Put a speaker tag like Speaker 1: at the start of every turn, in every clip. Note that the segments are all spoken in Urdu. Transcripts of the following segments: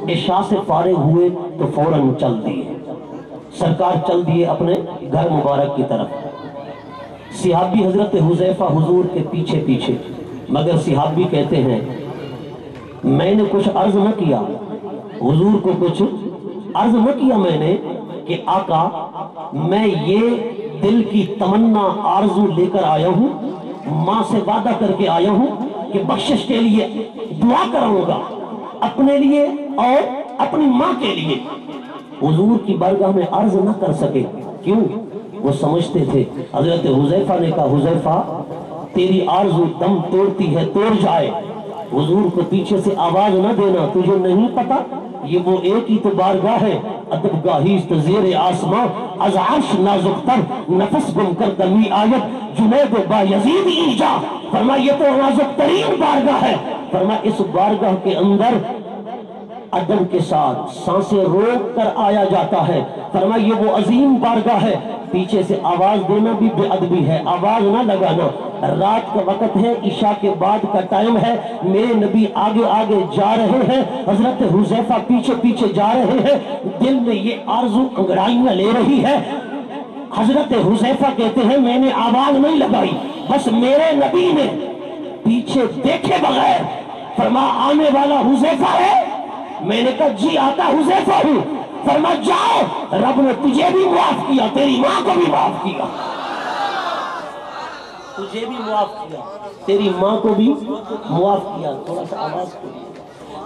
Speaker 1: عشاء سے فارغ ہوئے تو فوراً چل دیے، سرکار چل دیے اپنے گھر مبارک کی طرف۔ صحابی حضرت حذیفہ حضور کے پیچھے پیچھے، مگر صحابی کہتے ہیں میں نے کچھ عرض نہ کیا، حضور کو کچھ عرض نہ کیا میں نے کہ آقا میں یہ دل کی تمنا آرزو لے کر آیا ہوں، ماں سے وعدہ کر کے آیا ہوں کہ بخشش کے لیے دعا کراؤں گا اپنے لیے اور اپنی ماں کے لیے۔ حضور کی بارگاہ میں عرض نہ کر سکے، کیوں؟ وہ سمجھتے تھے۔ حضرت حذیفہ نے کہا حذیفہ تیری آرزو دم توڑتی ہے، توڑ جائے، حضور کو پیچھے سے آواز نہ دینا، تجھے نہیں پتا یہ وہ ایک ہی تو بارگاہ ہے، ادب گاہیست زیر آسماں، از عرش نازک تر نفس گم کر دمی آیت جنید با یزید ایجا۔ فرمایا یہ تو نازک ترین بارگاہ ہے، فرمایا اس بارگاہ کے اندر ادب کے ساتھ سانسیں روک کر آیا جاتا ہے، فرمایا یہ وہ عظیم بارگاہ ہے، پیچھے سے آواز دینا بھی بے ادبی ہے، آواز نہ لگانا۔ رات کا وقت ہے، عشاء کے بعد کا ٹائم ہے، میرے نبی آگے آگے جا رہے ہیں، حضرت حذیفہ پیچھے پیچھے جا رہے ہیں، دل میں یہ آرزو انگڑائیاں لے رہی ہے۔ حضرت حذیفہ کہتے ہیں میں نے آواز نہیں لگائی، بس میرے نبی نے پیچھے دیکھے بغیر فرمایا آنے والا حذیفہ ہے؟ میں نے کہا جی آقا حذیفہ ہوں۔ فرمایا جاؤ، رب نے تجھے بھی معاف کیا، تیری ماں کو بھی معاف کیا، تجھے بھی معاف کیا، تیری ماں کو بھی معاف کیا، تھوڑا سا آواز کو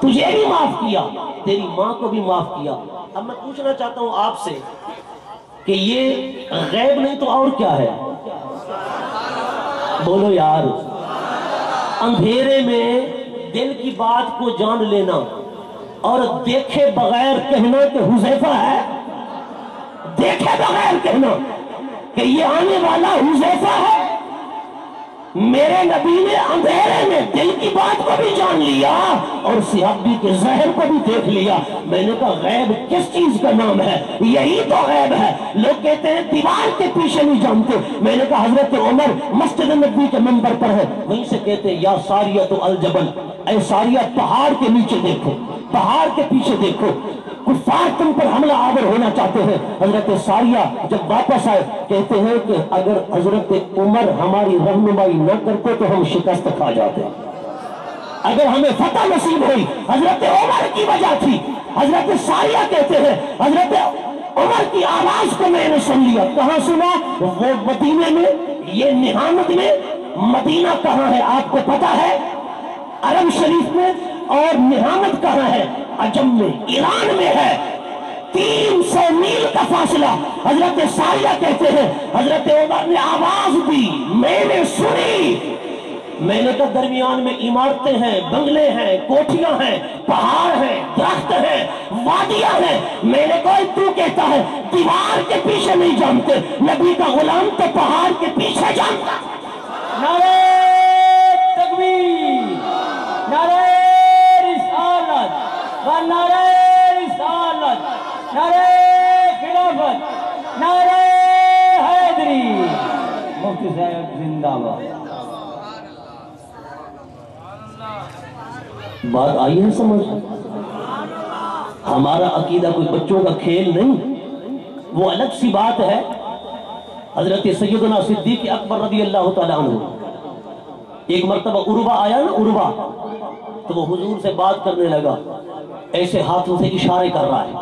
Speaker 1: تجھے بھی معاف کیا، تیری ماں کو بھی معاف کیا۔ اب میں پوچھنا چاہتا ہوں آپ سے کہ یہ غیب نہیں تو اور کیا ہے؟ بولو یار، اندھیرے میں دل کی بات کو جان لینا اور دیکھے بغیر کہنا کہ حذیفہ ہے، دیکھے بغیر کہنا کہ یہ آنے والا حذیفہ ہے۔ میرے نبی نے اندھیرے میں دل کی بات کو بھی جان لیا اور صحابی کے ظاہر کو بھی دیکھ لیا۔ میں نے کہا غیب کس چیز کا نام ہے؟ یہی تو غیب ہے۔ لوگ کہتے ہیں دیوار کے پیچھے نہیں جانتے، میں نے کہا حضرت عمر مسجد نبوی کے منبر پر ہے، وہیں سے کہتے ہیں یا ساریۃ الجبل، اے ساریہ پہاڑ کے نیچے دیکھو، پہاڑ کے پیچھے دیکھو، کفار تم پر حملہ آور ہونا چاہتے ہیں۔ حضرت ساریہ جب واپس آئے کہتے ہیں کہ اگر حضرت عمر ہماری رہنمائی نہ کرتے تو ہم شکست کھا جاتے، اگر ہمیں فتح نصیب ہوئی حضرت عمر کی وجہ تھی۔ حضرت ساریہ کہتے ہیں حضرت عمر کی آواز کو میں نے سن لیا۔ کہاں سنا؟ وہ مدینے میں، یہ نہامت میں۔ مدینہ کہاں ہے آپ کو پتا ہے؟ عرب شریف میں۔ اور نہامت کہاں ہے؟ عجم میں، ایران میں ہے، 300 میل کا فاصلہ۔ حضرت ساریہ کہتے ہیں حضرت عمر نے آواز دی، میں نے سنی، میں نے کہا درمیان میں عمارتیں ہیں، بنگلے ہیں، کوٹھیاں ہیں، پہاڑ ہیں، درخت ہیں، وادیاں ہیں۔ میں نے کہا تو کہتا ہے دیوار کے پیچھے نہیں جانتے، نبی کا غلام تو پہاڑ کے پیچھے جانتا۔
Speaker 2: نعرہ تکبیر، نعرہ رسالت و نعرہ رسالت، نعرہ خلافت، نعرہ حیدری، مفتی صاحب زندہ باد۔
Speaker 1: بات آئی ہے سمجھ؟ ہمارا عقیدہ کوئی بچوں کا کھیل نہیں، وہ الگ سی بات ہے۔ حضرت سیدنا صدیق اکبر رضی اللہ تعالیٰ عنہ، ایک مرتبہ عروہ آیا نا، عروہ، تو وہ حضور سے بات کرنے لگا، ایسے ہاتھوں سے اشارے کر رہا ہے،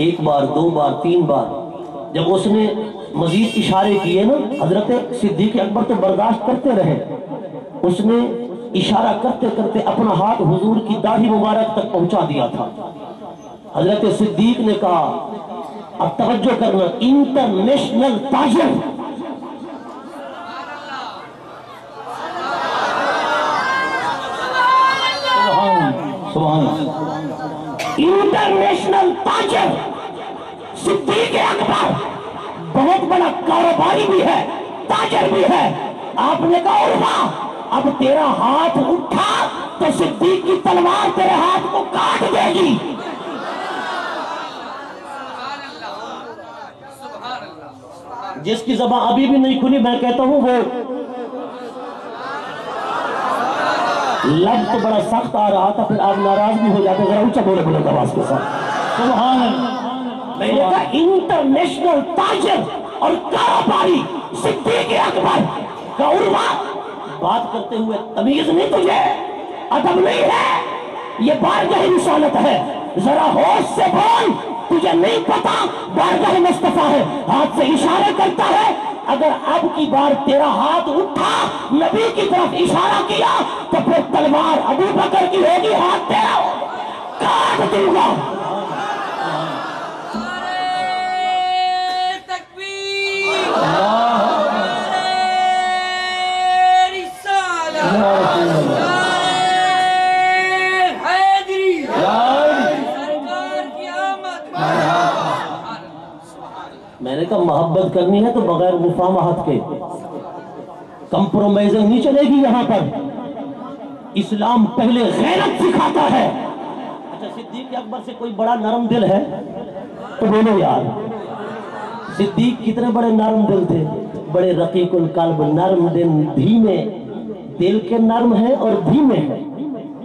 Speaker 1: ایک بار، دو بار، 3 بار۔ جب اس نے مزید اشارے کیے نا، حضرت صدیق اکبر تو برداشت کرتے رہے، اس نے اشارہ کرتے کرتے اپنا ہاتھ حضور کی داڑھی مبارک تک پہنچا دیا تھا۔ حضرت صدیق نے کہا اب توجہ کرنا، انٹرنیشنل تاجر،
Speaker 2: سبحان اللہ،
Speaker 1: انٹرنیشنل تاجر صدیق اکبر بہت بڑا کاروباری بھی ہے، تاجر بھی ہے۔ آپ نے کہا عروہ اب تیرا ہاتھ اٹھا تو صدیق کی تلوار تیرے ہاتھ کو کاٹ دے گی۔ جس کی زبان ابھی بھی نہیں کھلی میں کہتا ہوں وہ لفظ تو بڑا سخت آ رہا تھا، پھر آپ ناراض بھی ہو جاتے، ذرا اونچا بولے بلند آواز کے ساتھ
Speaker 2: سبحان اللہ۔
Speaker 1: میں نے کہا انٹرنیشنل تاجر اور کاروباری صدیق اکبر کا عروہ بات کرتے ہوئے تمیز نہیں تجھے، ادب نہیں ہے، یہ بارگاہ رسالت ہے، ذرا ہوش سے بول، تجھے نہیں پتا بارگاہ مصطفیٰ ہے، ہاتھ سے اشارے کرتا ہے، اگر اب کی بار تیرا ہاتھ اٹھا نبی کی طرف اشارہ کیا تو پھر تلوار ابو بکر کی ہوگی، ہاتھ تیرا کاٹ دوں گا۔ میں نے کہا محبت کرنی ہے تو بغیر مفاہمت کے کمپرومائزنگ نہیں چلے گی یہاں پر، اسلام پہلے غیرت سکھاتا ہے۔ اچھا صدیق اکبر سے کوئی بڑا نرم دل ہے تو بولو یار، صدیق کتنے بڑے نرم دل تھے، بڑے رقیق القلب، نرم دل، دھیمے دل کے نرم ہیں اور دھیمے ہیں،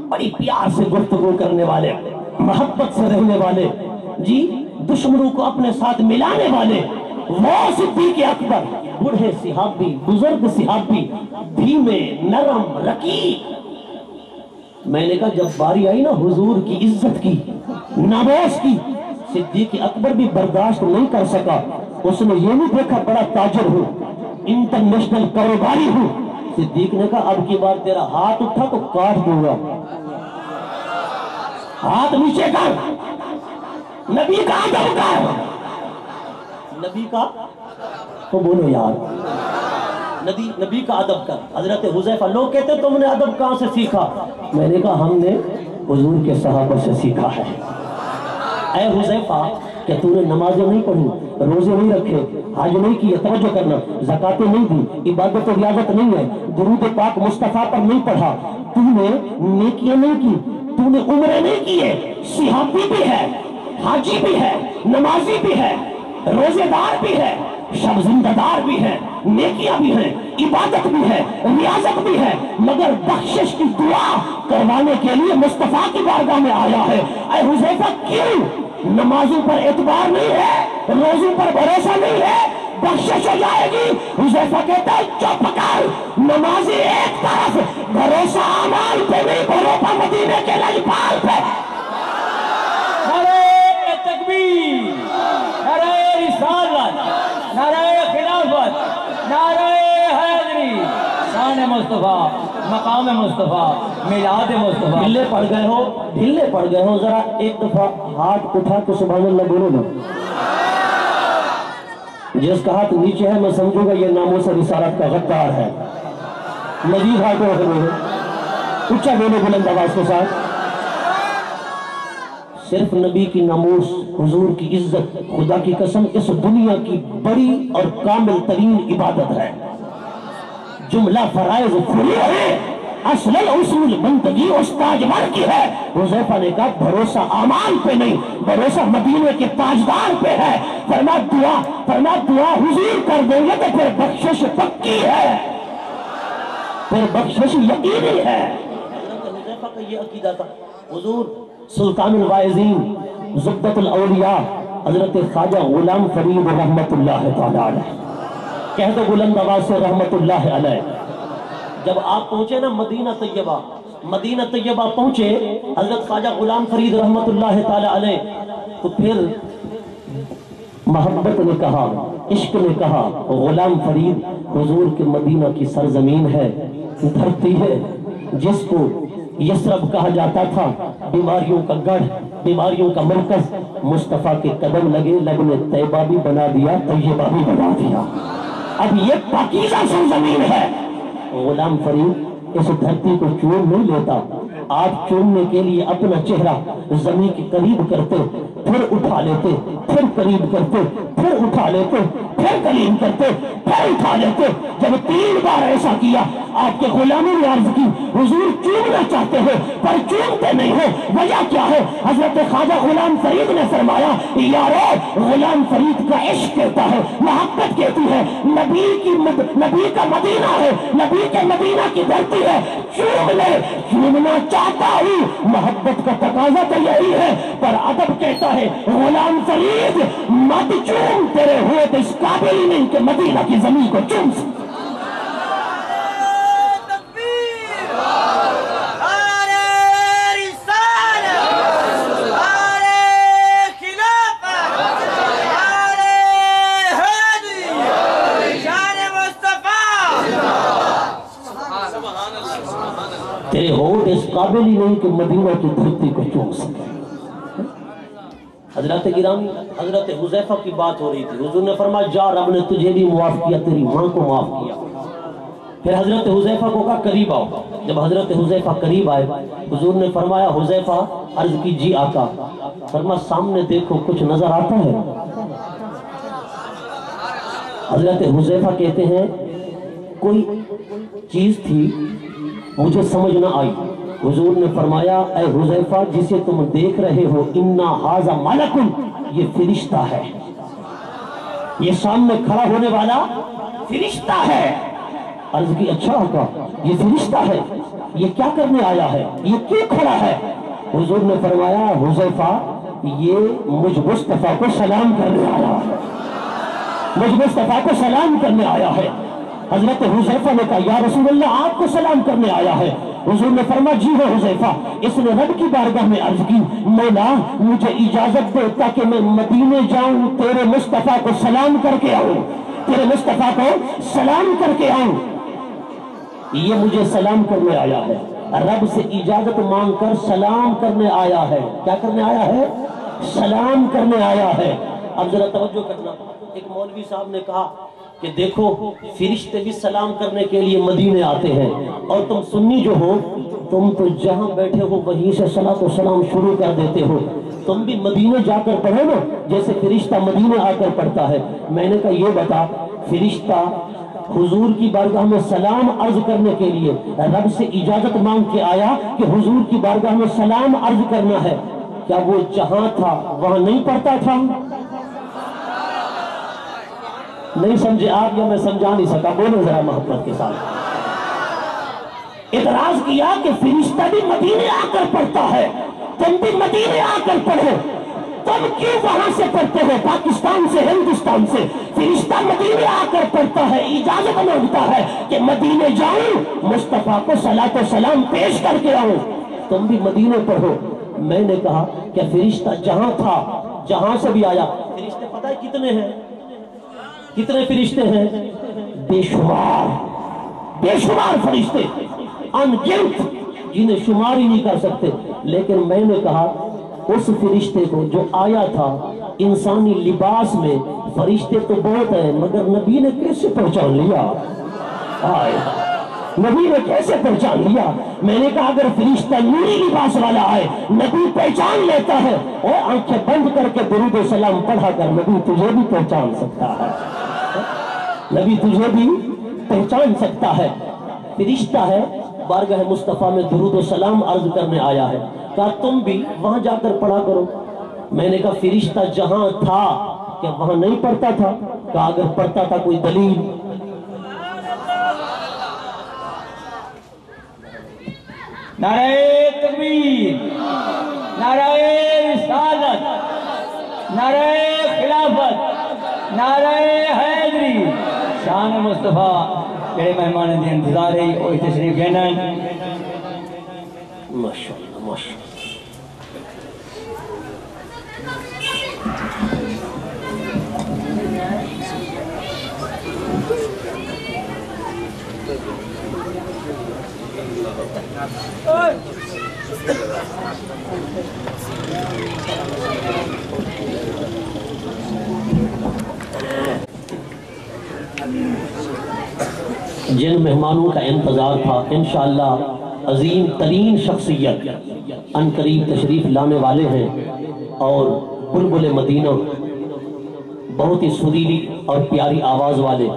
Speaker 1: بڑی پیار سے گفتگو کرنے والے، محبت سے رہنے والے، جی دشمنوں کو اپنے ساتھ ملانے والے، وہ صدیق اکبر، بوڑھے صحابی، بزرگ صحابی، دھیمے، نرم، رقیق۔ میں نے کہا جب باری آئی نا حضور کی عزت کی، ناموس کی، صدیق اکبر بھی برداشت نہیں کر سکا، اس نے یہ نہیں دیکھا بڑا تاجر ہوں، انٹرنیشنل کاروباری ہوں، صدیق نے کہا اب کی بار تیرا ہاتھ اٹھا تو کاٹ دوں گا، ہاتھ نیچے کر، نبی کا ادب کر، نبی کا تو بولو یار، نبی کا ادب کر۔ حضرت حذیفہ، لوگ کہتے تم نے ادب کہاں سے سیکھا؟ میں نے کہا ہم نے حضور کے صحابہ سے سیکھا ہے۔ اے حذیفہ، کہ تو نے نمازیں نہیں پڑھی، روزے نہیں رکھے، حج نہیں کیے، توجہ کرنا، زکاتیں نہیں دی، عبادت و ریاضت نہیں ہے، درود پاک مصطفیٰ پر نہیں پڑھا، تو نے نیکیاں نہیں کی، تو نے عمرے نہیں کیے، صحابی بھی ہے، حاجی بھی ہے، نمازی بھی ہے، روزے دار بھی ہے، شب زندہ دار بھی ہے، نیکیاں بھی ہیں، عبادت بھی ہے، ریاضت بھی ہے، مگر بخشش کی دعا کروانے کے لیے مصطفیٰ کی بارگاہ میں آیا ہے۔ اے حذیفہ کیوں؟ نمازوں پر اعتبار نہیں ہے، روزوں پر بھروسہ نہیں ہے، بخشش ہو جائے گی۔ حذیفہ کہتا ہے چپ کر، نمازی ایک طرف، بھروسہ اعمال پہ نہیں، بھروسہ مدینے کے لجپال پہ۔
Speaker 2: نعرہ تکبیر، نعرہ رسالت، نعرہ خلافت، نعرہ حیدری، شان مصطفیٰ، مقام مصطفیٰ، میلاد مصطفیٰ۔
Speaker 1: ڈھلے پڑ گئے ہو، ذرا ایک دفعہ ہاتھ اٹھا کے سبحان اللہ بولو نا۔ جس کا ہاتھ نیچے ہے میں سمجھوں گا یہ ناموس رسالت کا غدار ہے۔ مزید ہاتھ اٹھا بولو، اونچا بولو بلند آواز کے ساتھ۔ صرف نبی کی ناموس، حضور کی عزت، خدا کی قسم اس دنیا کی بڑی اور کامل ترین عبادت ہے۔ جملہ فرائض کھلی ہے، اصل اصول بندگی استاجور کی ہے۔ حذیفہ نے کہا بھروسہ اعمال پہ نہیں، بھروسہ مدینے کے تاجدار پہ ہے۔ فرما دعا حضور کر دیں گے تو پھر بخشش پکی ہے، پھر بخشش یقینی ہے۔ حذیفہ کا یہ عقیدہ تھا۔ حضور سلطان الواعظین، زبدۃ الاولیاء، حضرت خواجہ غلام فرید رحمت اللہ تعالی علیہ، کہہ دو بلند آواز سے رحمت اللہ علیہ۔ جب آپ پہنچے نا مدینہ طیبہ پہنچے، حضرت خواجہ غلام فرید رحمت اللہ تعالی علیہ، تو پھر محبت نے کہا، عشق نے کہا، غلام فرید حضور کے مدینہ کی سرزمین ہے، دھرتی ہے جس کو یثرب کہا جاتا تھا، بیماریوں کا گڑھ، بیماریوں کا مرکز، مصطفیٰ کے قدم لگے، لبن طیبہ بھی بنا دیا، طیبہ بھی بنا دیا، اب یہ پاکیزہ سرزمین ہے۔ غلام فرید اس دھرتی کو چوم نہیں لیتا، آپ چومنے کے لیے اپنا چہرہ زمین کے قریب کرتے، پھر اٹھا لیتے، پھر قریب کرتے، پھر اٹھا لیتے، پھر قریب کرتے، پھر اٹھا لیتے۔ جب 3 بار ایسا کیا، آپ کے غلاموں نے عرض کی حضور چومنا چاہتے ہو پر چومتے نہیں ہو، وجہ کیا ہے؟ حضرت خواجہ غلام فرید نے فرمایا یارو غلام فرید کا عشق کہتا ہے، محبت کہتی ہے، نبی کا مدینہ ہے، نبی کے مدینہ کی دھرتی ہے، چوم لے، چومنا چاہتا ہوں، محبت کا تقاضا تو یہی ہے، پر ادب کہتا ہے غلام فرید مت چوم، تیرے ہوئے تو اس قابل ہی نہیں کہ مدینہ کی زمین کو چوم سکے۔ تیرے ہونٹ اس قابل ہی نہیں کہ مدینہ کی دھرتی کو چوم سکے۔ حضرت گرامی، حضرت حذیفہ کی بات ہو رہی تھی، حضور نے فرمایا جا رب نے تجھے بھی معاف کیا، تیری ماں کو معاف کیا۔ پھر حضرت حذیفہ کو کہا قریب آؤ۔ جب حضرت حذیفہ قریب آئے، حضور نے فرمایا حذیفہ، عرض کی جی آقا۔ فرمایا سامنے دیکھو کچھ نظر آتا ہے؟ حضرت حذیفہ کہتے ہیں کوئی چیز تھی مجھے سمجھ نہ آئی۔ حضور نے فرمایا اے حذیفہ جسے تم دیکھ رہے ہو انا ھذا ملک، یہ فرشتہ ہے، یہ سامنے کھڑا ہونے والا فرشتہ ہے۔ عرض کی اچھا آقا یہ فرشتہ ہے، یہ کیا کرنے آیا ہے، یہ کیوں کھڑا ہے؟ حضور نے فرمایا حذیفہ یہ مجھ مصطفیٰ کو سلام کرنے آیا ہے، مجھ مصطفیٰ کو سلام کرنے آیا ہے۔ حضرت حذیفہ نے کہا یا رسول اللہ آپ کو سلام کرنے آیا ہے؟ حضور نے فرمایا جی ہو حذیفہ۔ اس نے رب کی بارگاہ میں عرض کی مولا مجھے اجازت دے تاکہ میں مدینے جاؤں، تیرے مصطفیٰ کو سلام کر کے آؤں، تیرے مصطفیٰ کو سلام کر کے آؤں۔ یہ مجھے سلام کرنے آیا ہے، رب سے اجازت مانگ کر سلام کرنے آیا ہے۔ کیا کرنے آیا ہے؟ سلام کرنے آیا ہے۔ اب ذرا توجہ کرنا، ایک مولوی صاحب نے کہا کہ دیکھو فرشتے بھی سلام کرنے کے لیے مدینے آتے ہیں، اور تم سنی جو ہو تم تو جہاں بیٹھے ہو وہیں سے صلاۃ و سلام شروع کر دیتے ہو، تم بھی مدینے جا کر پڑھو نا جیسے فرشتہ مدینے آ کر پڑھتا ہے۔ میں نے کہا یہ بتا فرشتہ حضور کی بارگاہ میں سلام عرض کرنے کے لیے رب سے اجازت مانگ کے آیا کہ حضور کی بارگاہ میں سلام عرض کرنا ہے، کیا وہ جہاں تھا وہاں نہیں پڑھتا تھا؟ نہیں سمجھے آپ یا میں سمجھا نہیں سکا؟ بولو ذرا محبت کے ساتھ۔ اعتراض کیا کہ فرشتہ بھی مدینے آ کر پڑھتا ہے، تم بھی مدینے آ کر پڑھو، تم کیوں وہاں سے پڑھتے ہو پاکستان سے ہندوستان سے؟ فرشتہ مدینے آ کر پڑھتا ہے، اجازت مانگتا ہے کہ مدینے جاؤں مصطفیٰ کو صلاۃ و سلام پیش کر کے آؤں، تم بھی مدینے پڑھو۔ میں نے کہا کہ فرشتہ جہاں تھا جہاں سے بھی آیا، فرشتے پتہ ہے کتنے ہیں؟ کتنے فرشتے ہیں؟ بے شمار، بے شمار فرشتے، ان گنت، جنہیں شمار ہی نہیں کر سکتے۔ لیکن میں نے کہا اس فرشتے کو جو آیا تھا انسانی لباس میں، فرشتے تو بہت ہیں مگر نبی نے کیسے پہچان لیا؟ نبی نے کیسے پہچان لیا؟ میں نے کہا اگر فرشتہ نوری لباس والا آئے نبی پہچان لیتا ہے، اور آنکھیں بند کر کے درود و سلام پڑھا کر نبی تجھے بھی پہچان سکتا ہے، نبی تجھے بھی پہچان سکتا ہے۔ فرشتہ ہے بارگاہ مصطفیٰ میں درود و سلام عرض کرنے آیا ہے، کہا تم بھی وہاں جا کر پڑھا کرو۔ میں نے کہا فرشتہ جہاں تھا کہ وہاں نہیں پڑھتا تھا؟ کہا اگر پڑھتا تھا کوئی دلیل؟
Speaker 2: نعرہ تکبیر، نعرہ رسالت، نعرہ خلافت، نعرہ حیدری، شان مصطفیٰ۔ میرے مہمان دی انتظار ہے اور تشریف لینا۔
Speaker 1: ماشاءاللہ ماشاءاللہ۔ جن مہمانوں کا انتظار تھا انشاءاللہ عظیم ترین شخصیت ان قریب تشریف لانے والے ہیں، اور بلبل مدینہ بہت ہی سریلی اور پیاری آواز والے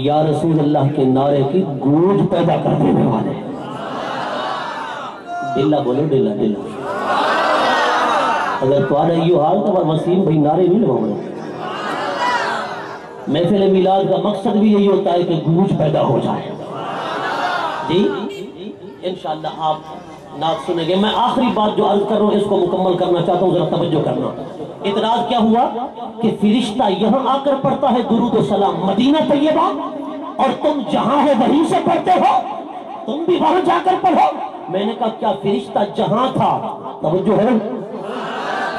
Speaker 1: یا رسول اللہ کے نعرے کی گونج پیدا کر دینے والے. ڈلہ بولو ڈلہ ڈلہ. اگر تو آنا یہ حال تو وسیم بھائی نعرے نہیں لگاؤں گے. محفل میلاد کا مقصد بھی یہی ہوتا ہے کہ گونج پیدا ہو جائے. جی انشاءاللہ آپ نعت سنیں گے. میں آخری بات جو عرض کر رہا ہوں اس کو مکمل کرنا چاہتا ہوں, ذرا توجہ کرنا. اعتراض کیا ہوا کہ فرشتہ یہاں آ کر پڑھتا ہے درود و سلام مدینہ طیبہ, اور تم جہاں ہے وہیں سے پڑھتے ہو, تم بھی وہاں جا کر پڑھو. میں نے کہا کیا فرشتہ جہاں تھا, توجہ ہے,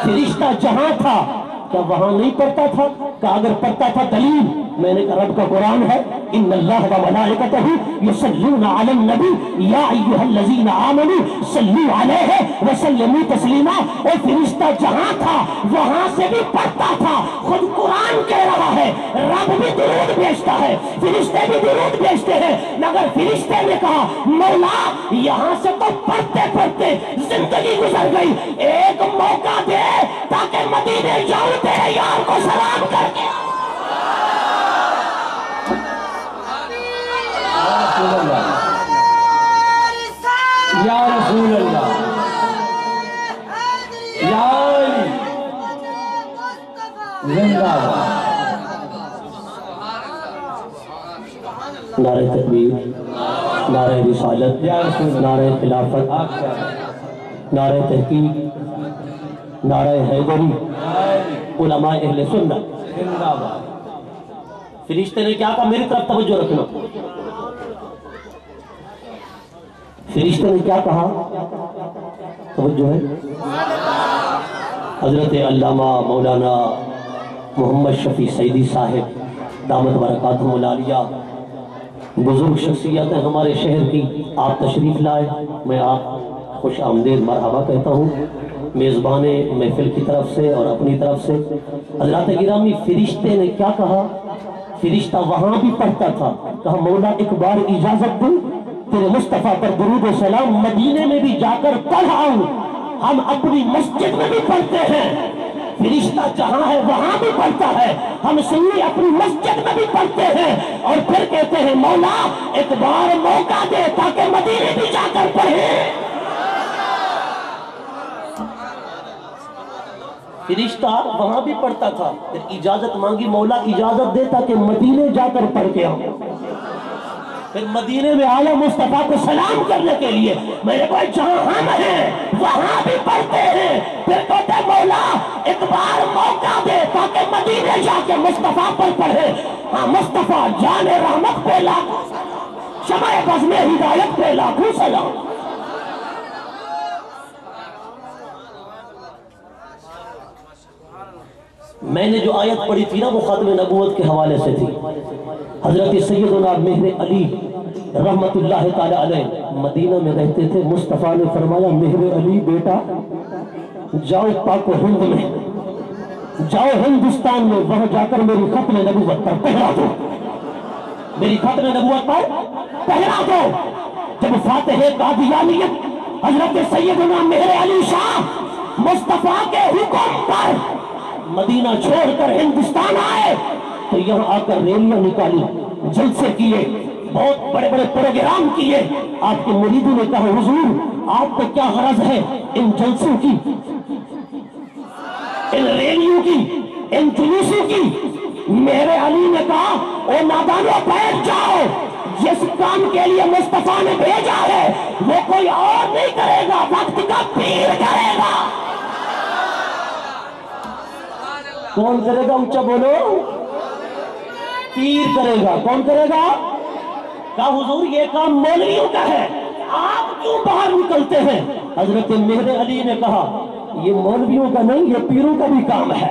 Speaker 1: فرشتہ جہاں تھا کیا وہاں نہیں پڑھتا تھا؟ کہ اگر پڑھتا تھا دلیل. میں نے کہا رب کا قرآن ہے ان اللہ و ملائکتہ یصلون علی النبی یا ایھا الذین آمنوا صلوا علیہ وسلموا تسلیما. اور فرشتہ جہاں تھا وہاں سے بھی پڑھتا تھا. خود قرآن کہہ رہا ہے رب بھی درود بھیجتا ہے, فرشتے بھی درود بھیجتے ہیں, مگر فرشتے نے کہا مولا یہاں سے تو پڑھتے پڑھتے زندگی گزر گئی, ایک موقع دے تاکہ مدینے جاؤں تیرے یار کو سلام کر کے.
Speaker 2: یا رسول اللہ یا علی زندہ
Speaker 1: نعرہ تکبیر, نعرہ رسالت, نعرہ خلافت, نعرہ تحقیق, نعرہ حیدری, علماء اہل سنت. فرشتے نے کیا کہا, میری طرف توجہ رکھنا. فرشتے نے کیا کہا, توجہ ہے. حضرت علامہ مولانا محمد شفیع سعیدی صاحب دامت برکاتہم العالیہ بزرگ شخصیت ہیں ہمارے شہر کی, آپ تشریف لائے. میں آپ خوش آمدید مرحبا کہتا ہوں میزبان محفل کی طرف سے اور اپنی طرف سے. حضرات گرامی, فرشتے نے کیا کہا, فرشتہ وہاں بھی پڑھتا تھا. کہا مولا ایک بار اجازت دوں تیرے مصطفیٰ پر درود و سلام مدینے میں بھی جا کر پڑھ آؤں. ہم اپنی مسجد میں بھی پڑھتے ہیں, فرشتہ جہاں ہے وہاں بھی پڑھتا ہے, ہم سنی اپنی مسجد میں بھی پڑھتے ہیں. اور پھر کہتے ہیں مولا ایک بار موقع دے تاکہ مدینے بھی جا کر پڑھیں. فرشتہ وہاں بھی پڑھتا تھا, پھر اجازت مانگی, مولا اجازت دے تاکہ مدینے جا کر پڑھ کے آؤں. پھر مدینے میں آیا مصطفیٰ کو سلام کرنے کے لیے. میرے بھائی جہاں ہم ہیں وہاں بھی پڑھتے ہیں. پھر کہتے مولا ایک بار موقع دے تاکہ مدینے جا کے مصطفیٰ پر پڑھے. ہاں مصطفیٰ جان رحمت پہ لاکھوں سلام, شمع بزم ہدایت پہ لاکھوں سلام. میں نے جو آیت پڑھی تھی نا وہ ختم نبوت کے حوالے سے تھی. حضرت سیدنا مہر علی رحمت اللہ تعالی علیہ مدینہ میں رہتے تھے. مصطفیٰ نے فرمایا مہر علی بیٹا جاؤ پاک و ہند میں, جاؤ ہندوستان میں, وہاں جا کر میری ختم نبوت پر پہرا دو, میری ختم نبوت پر پہرا دو. جب فاتح قادیانیت حضرت سیدنا مہر علی شاہ مصطفیٰ کے حکم پر مدینہ چھوڑ کر ہندوستان آئے تو یہاں آ کر ریلیاں نکالی, جلسے کیے, بہت بڑے بڑے پروگرام کیے. آپ کے مریدوں نے کہا حضور آپ کو کیا غرض ہے ان جلسوں کی, ان ریلیوں کی, ان جلوسوں کی. میرے علی نے کہا اے نادانوں بیٹھ جاؤ, جس کام کے لیے مصطفیٰ نے بھیجا ہے وہ کوئی اور نہیں کرے گا, وقت کا پیر کرے گا. کون کرے گا, اونچا بولو, پیر کرے گا. کون کرے گا؟ کہا حضور یہ کام مولویوں کا ہے, آپ کیوں باہر نکلتے ہیں؟ حضرت مہر علی نے کہا یہ مولویوں کا نہیں, یہ پیروں کا بھی کام ہے.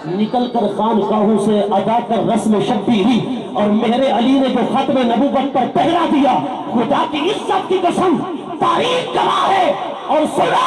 Speaker 1: نکل کر خانقاہوں سے ادا کر رسم شبیری, اور مہر علی نے جو ختم نبوت پر پہرا دیا, خدا کی عزت کی قسم تاریخ گواہ ہے. اور سنا